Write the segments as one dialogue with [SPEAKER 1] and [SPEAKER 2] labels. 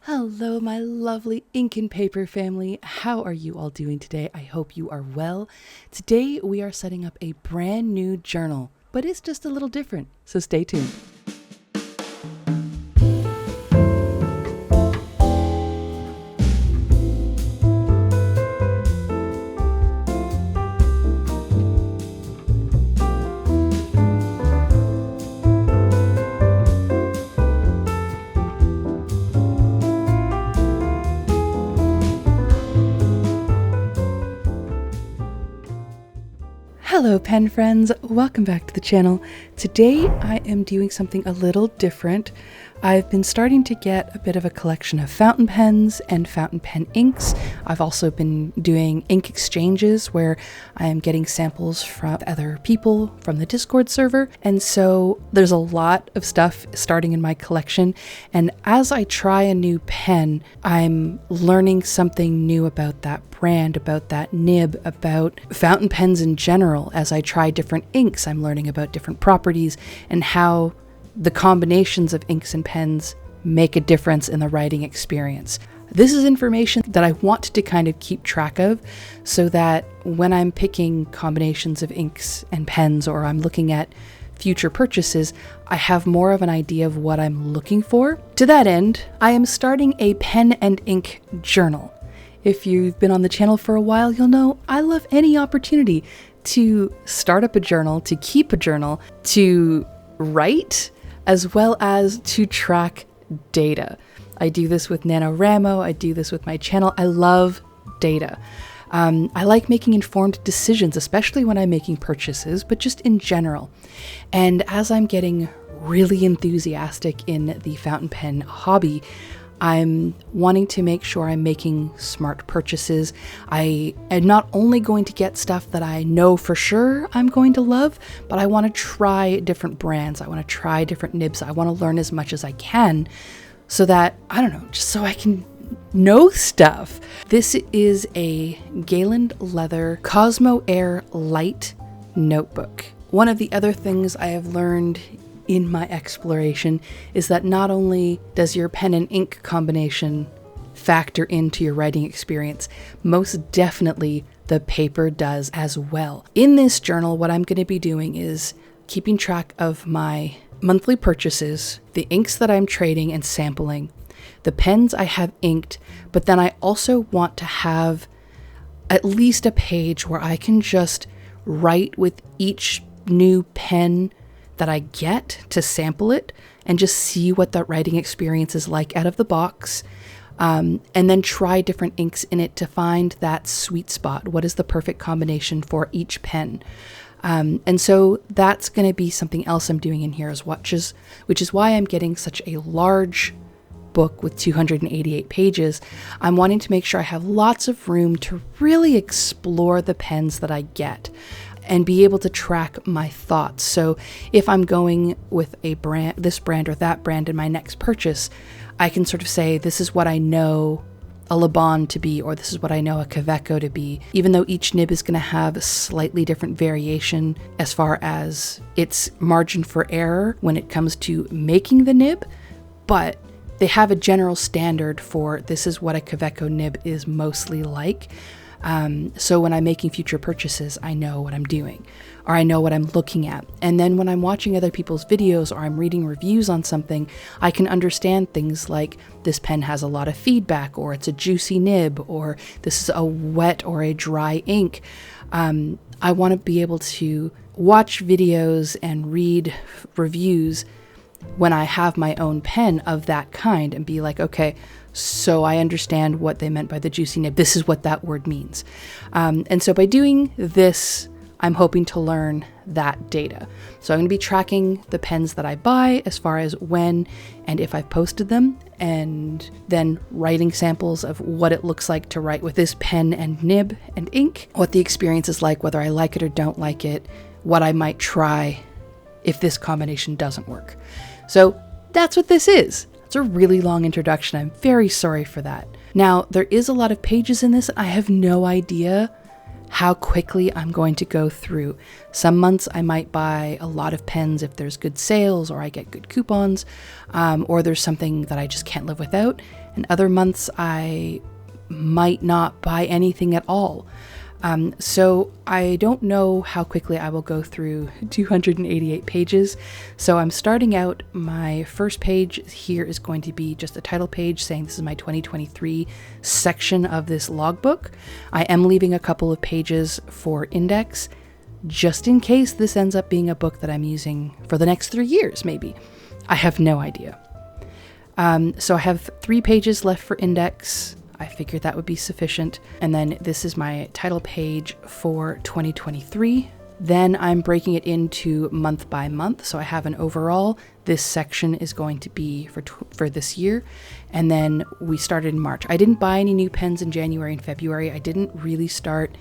[SPEAKER 1] Hello, my lovely ink and paper family. How are you all doing today? I hope you are well. Today we are setting up a brand new journal, but it's just a little different, so stay tuned. Hello pen friends, welcome back to the channel. Today I am doing something a little different. I've been starting to get a bit of a collection of fountain pens and fountain pen inks. I've also been doing ink exchanges where I am getting samples from other people from the Discord server. And so there's a lot of stuff starting in my collection. And as I try a new pen, I'm learning something new about that brand, about that nib, about fountain pens in general. As I try different inks, I'm learning about different properties and how the combinations of inks and pens make a difference in the writing experience. This is information that I want to kind of keep track of so that when I'm picking combinations of inks and pens or I'm looking at future purchases, I have more of an idea of what I'm looking for. To that end, I am starting a pen and ink journal. If you've been on the channel for a while, you'll know I love any opportunity to start up a journal, to keep a journal, to write, as well as to track data. I do this with NaNoWriMo, I do this with my channel. I love data. I like making informed decisions, especially when I'm making purchases, but just in general. And as I'm getting really enthusiastic in the fountain pen hobby, I'm wanting to make sure I'm making smart purchases. I am not only going to get stuff that I know for sure I'm going to love, but I want to try different brands. I want to try different nibs. I want to learn as much as I can so that, I don't know, just so I can know stuff. This is a Galen Leather Cosmo Air Light notebook. One of the other things I have learned in my exploration is that not only does your pen and ink combination factor into your writing experience, most definitely the paper does as well. In this journal, what I'm going to be doing is keeping track of my monthly purchases, the inks that I'm trading and sampling, the pens I have inked, but then I also want to have at least a page where I can just write with each new pen that I get to sample it and just see what that writing experience is like out of the box, and then try different inks in it to find that sweet spot. What is the perfect combination for each pen? And so that's going to be something else I'm doing in here, which is why I'm getting such a large book with 288 pages. I'm wanting to make sure I have lots of room to really explore the pens that I get and be able to track my thoughts. So if I'm going with a brand, this brand or that brand in my next purchase, I can sort of say, this is what I know a Le Bon to be, or this is what I know a Kaweco to be, even though each nib is going to have a slightly different variation as far as its margin for error when it comes to making the nib, but they have a general standard for this is what a Kaweco nib is mostly like. So when I'm making future purchases, I know what I'm doing, or I know what I'm looking at. And then when I'm watching other people's videos or I'm reading reviews on something, I can understand things like this pen has a lot of feedback, or it's a juicy nib, or this is a wet or a dry ink. I want to be able to watch videos and read reviews when I have my own pen of that kind and be like, okay, so I understand what they meant by the juicy nib. This is what that word means. And so by doing this, I'm hoping to learn that data. So I'm going to be tracking the pens that I buy as far as when and if I've posted them, and then writing samples of what it looks like to write with this pen and nib and ink, what the experience is like, whether I like it or don't like it, what I might try if this combination doesn't work. So that's what this is. It's a really long introduction. I'm very sorry for that. Now, there is a lot of pages in this. I have no idea how quickly I'm going to go through. Some months I might buy a lot of pens if there's good sales or I get good coupons, or there's something that I just can't live without. And other months I might not buy anything at all. So I don't know how quickly I will go through 288 pages. So I'm starting out, my first page here is going to be just a title page saying this is my 2023 section of this logbook. I am leaving a couple of pages for index, just in case this ends up being a book that I'm using for the next 3 years, maybe. I have no idea. So I have 3 pages left for index. I figured that would be sufficient. And then this is my title page for 2023. Then I'm breaking it into month by month. So I have an overall, this section is going to be for this year. And then we started in March. I didn't buy any new pens in January and February. I didn't really start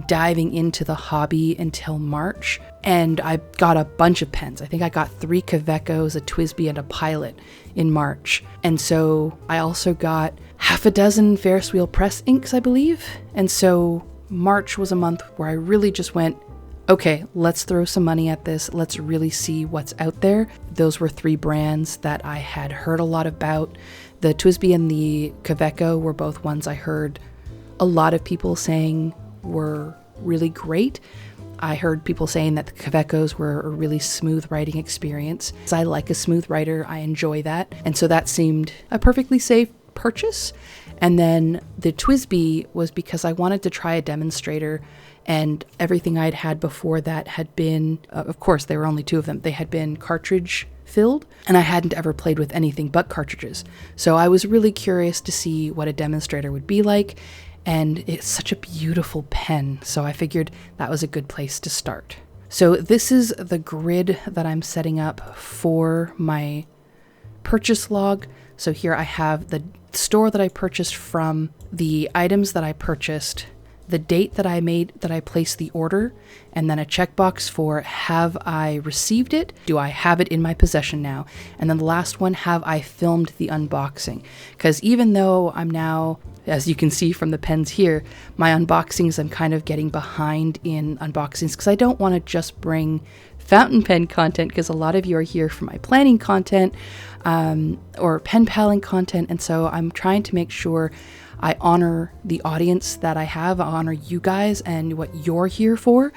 [SPEAKER 1] diving into the hobby until March, and I got a bunch of pens. I think I got 3 Kavekos, a TWSBI, and a Pilot in March. And so I also got half a dozen Ferris wheel press inks, I believe. And so March was a month where I really just went, okay, let's throw some money at this. Let's really see what's out there. Those were 3 brands that I had heard a lot about. The TWSBI and the Kaveco were both ones I heard a lot of people saying were really great. I heard people saying that the Kavekos were a really smooth writing experience. I like a smooth writer. I enjoy that. And so that seemed a perfectly safe purchase. And then the TWSBI was because I wanted to try a demonstrator, and everything I'd had before that had been, of course, there were only 2 of them. They had been cartridge filled, and I hadn't ever played with anything but cartridges. So I was really curious to see what a demonstrator would be like. And it's such a beautiful pen, so I figured that was a good place to start. So this is the grid that I'm setting up for my purchase log. So here I have the store that I purchased from, the items that I purchased, the date that I placed the order, and then a checkbox for have I received it? Do I have it in my possession now? And then the last one, have I filmed the unboxing? Because even though I'm now, as you can see from the pens here, my unboxings, I'm kind of getting behind in unboxings because I don't want to just bring fountain pen content, because a lot of you are here for my planning content or pen paling content. And so I'm trying to make sure I honor the audience that I have, I honor you guys and what you're here for.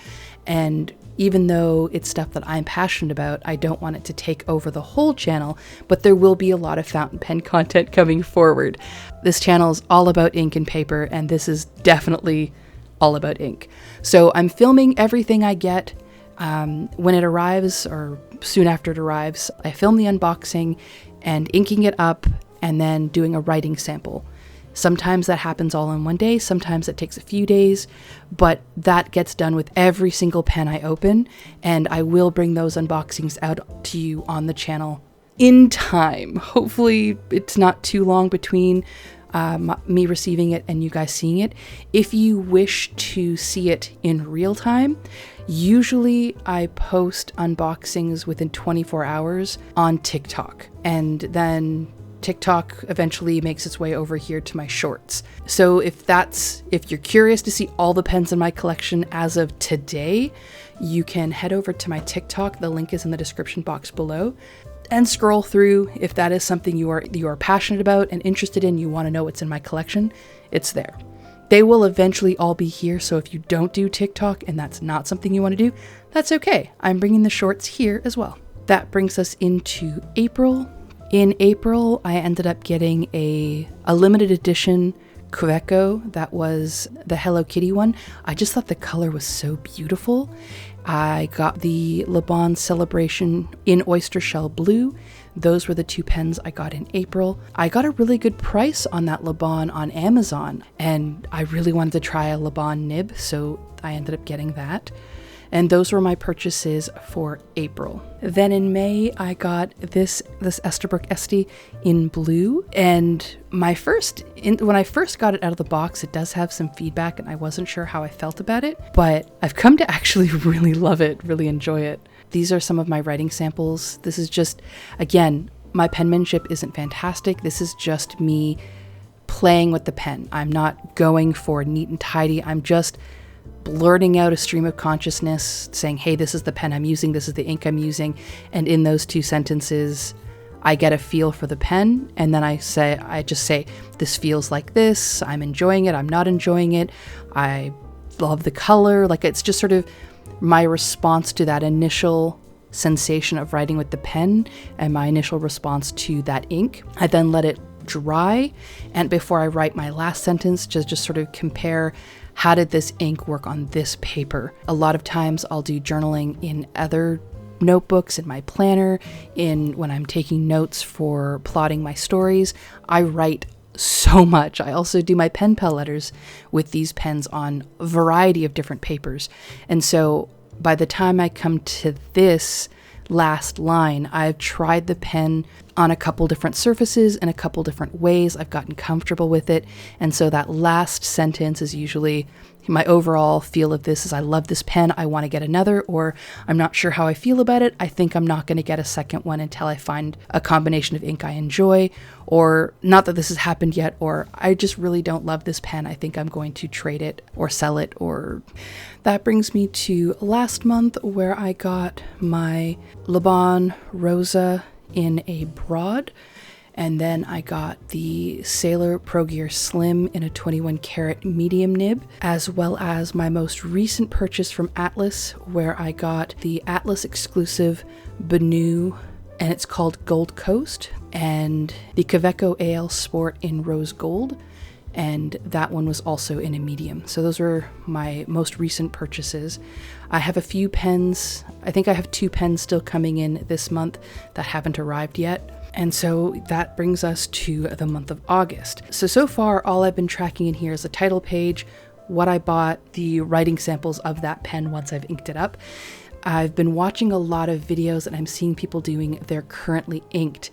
[SPEAKER 1] And even though it's stuff that I'm passionate about, I don't want it to take over the whole channel, but there will be a lot of fountain pen content coming forward. This channel is all about ink and paper, and this is definitely all about ink. So I'm filming everything I get. When it arrives, or soon after it arrives, I film the unboxing and inking it up and then doing a writing sample. Sometimes that happens all in one day, sometimes it takes a few days, but that gets done with every single pen I open, and I will bring those unboxings out to you on the channel in time. Hopefully it's not too long between me receiving it and you guys seeing it. If you wish to see it in real time, usually I post unboxings within 24 hours on TikTok, and then TikTok eventually makes its way over here to my shorts. So if you're curious to see all the pens in my collection as of today, you can head over to my TikTok. The link is in the description box below, and scroll through. If that is something you are passionate about and interested in, you want to know what's in my collection, it's there. They will eventually all be here, so if you don't do TikTok and that's not something you want to do, that's okay. I'm bringing the shorts here as well. That brings us into April. In April, I ended up getting a limited edition Kaveco. That was the Hello Kitty one. I just thought the color was so beautiful. I got the Le Bon Celebration in Oyster Shell Blue. Those were the 2 pens I got in April. I got a really good price on that Le Bon on Amazon, and I really wanted to try a Le Bon nib, so I ended up getting that. And those were my purchases for April. Then in May, I got this Esterbrook Esty in blue. And when I first got it out of the box, it does have some feedback, and I wasn't sure how I felt about it. But I've come to actually really love it, really enjoy it. These are some of my writing samples. This is just, again, my penmanship isn't fantastic. This is just me playing with the pen. I'm not going for neat and tidy. I'm just blurting out a stream of consciousness saying, hey, this is the pen I'm using, this is the ink I'm using. And in those 2 sentences, I get a feel for the pen, and then I just say, this feels like this, I'm enjoying it, I'm not enjoying it, I love the color. Like, it's just sort of my response to that initial sensation of writing with the pen and my initial response to that ink. I then let it dry, and before I write my last sentence, just sort of compare, how did this ink work on this paper? A lot of times I'll do journaling in other notebooks, in my planner, when I'm taking notes for plotting my stories. I write so much. I also do my pen pal letters with these pens on a variety of different papers. And so by the time I come to this last line, I've tried the pen on a couple different surfaces in a couple different ways. I've gotten comfortable with it. And so that last sentence is usually my overall feel of this is, I love this pen, I want to get another, or I'm not sure how I feel about it, I think I'm not going to get a second one until I find a combination of ink I enjoy, or not that this has happened yet, or I just really don't love this pen, I think I'm going to trade it or sell it. Or that brings me to last month, where I got my Le Bon Rosa in a broad, and then I got the Sailor Pro Gear Slim in a 21 karat medium nib, as well as my most recent purchase from Atlas, where I got the Atlas exclusive Banu, and it's called Gold Coast, and the Kaweco AL Sport in rose gold, and that one was also in a medium. So those were my most recent purchases. I have a few pens. I think I have 2 pens still coming in this month that haven't arrived yet. And so that brings us to the month of August. So far, all I've been tracking in here is the title page, what I bought, the writing samples of that pen once I've inked it up. I've been watching a lot of videos and I'm seeing people doing their currently inked.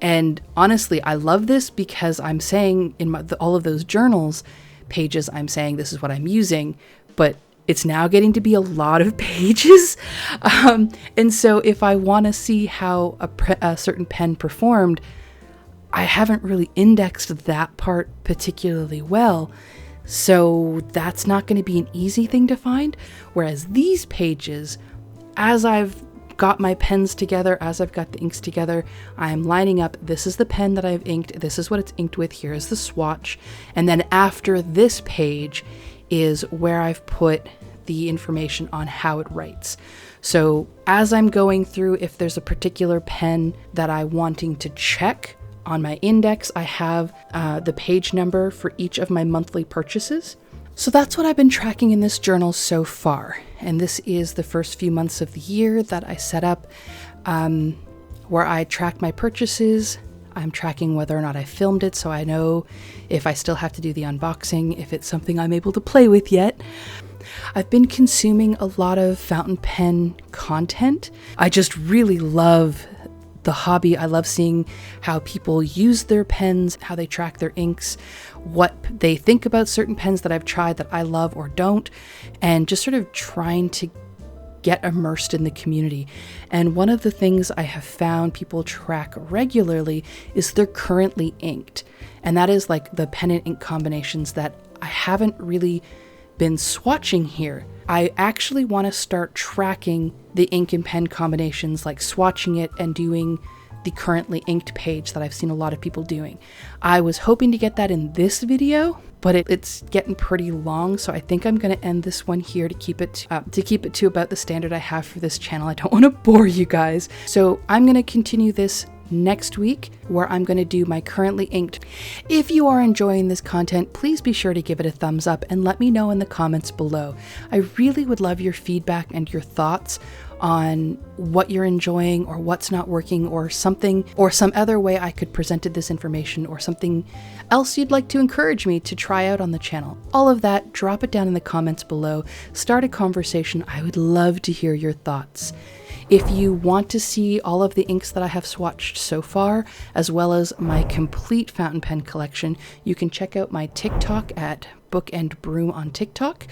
[SPEAKER 1] And honestly, I love this because I'm saying in all of those journals pages, I'm saying this is what I'm using, but it's now getting to be a lot of pages. And so if I want to see how a certain pen performed, I haven't really indexed that part particularly well. So that's not going to be an easy thing to find. Whereas these pages, as I've got my pens together, as I've got the inks together, I'm lining up, this is the pen that I've inked, this is what it's inked with, here's the swatch. And then after this page is where I've put the information on how it writes. So as I'm going through, if there's a particular pen that I'm wanting to check on my index, I have the page number for each of my monthly purchases. So that's what I've been tracking in this journal so far. And this is the first few months of the year that I set up, where I track my purchases. I'm tracking whether or not I filmed it, so I know if I still have to do the unboxing, if it's something I'm able to play with yet. I've been consuming a lot of fountain pen content. I just really love the hobby. I love seeing how people use their pens, how they track their inks, what they think about certain pens that I've tried that I love or don't, and just sort of trying to get immersed in the community. And one of the things I have found people track regularly is they're currently inked. And that is like the pen and ink combinations that I haven't really been swatching here. I actually want to start tracking the ink and pen combinations, like swatching it and doing the currently inked page that I've seen a lot of people doing. I was hoping to get that in this video, but it's getting pretty long, so I think I'm going to end this one here to keep it to about the standard I have for this channel. I don't want to bore you guys. So I'm going to continue this next week, where I'm going to do my currently inked. If you are enjoying this content, please be sure to give it a thumbs up and let me know in the comments below. I really would love your feedback and your thoughts on what you're enjoying or what's not working, or something, or some other way I could presented this information, or something else you'd like to encourage me to try out on the channel. All of that, drop it down in the comments below. Start a conversation. I would love to hear your thoughts. If you want to see all of the inks that I have swatched so far, as well as my complete fountain pen collection, you can check out my TikTok at Book and Broom on TikTok.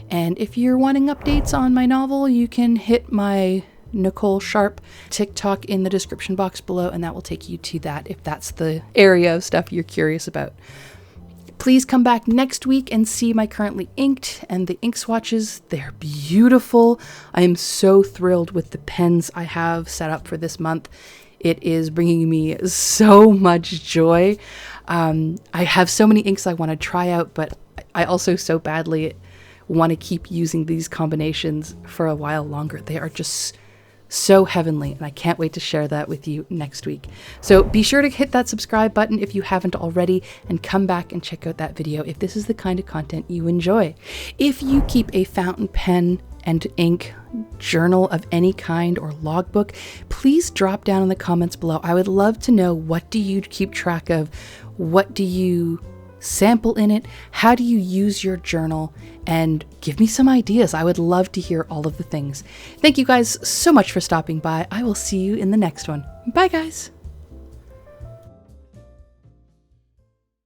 [SPEAKER 1] And if you're wanting updates on my novel, you can hit my Nicole Sharp TikTok in the description box below, and that will take you to that if that's the area of stuff you're curious about. Please come back next week and see my currently inked and the ink swatches. They're beautiful. I am so thrilled with the pens I have set up for this month. It is bringing me so much joy. I have so many inks I want to try out, but I also so badly want to keep using these combinations for a while longer. They are just so heavenly, and I can't wait to share that with you next week. So be sure to hit that subscribe button if you haven't already, and come back and check out that video if this is the kind of content you enjoy. If you keep a fountain pen and ink journal of any kind or logbook, please drop down in the comments below. I would love to know, what do you keep track of? What do you sample in it? How do you use your journal? And give me some ideas. I would love to hear all of the things. Thank you guys so much for stopping by. I will see you in the next one. Bye, guys.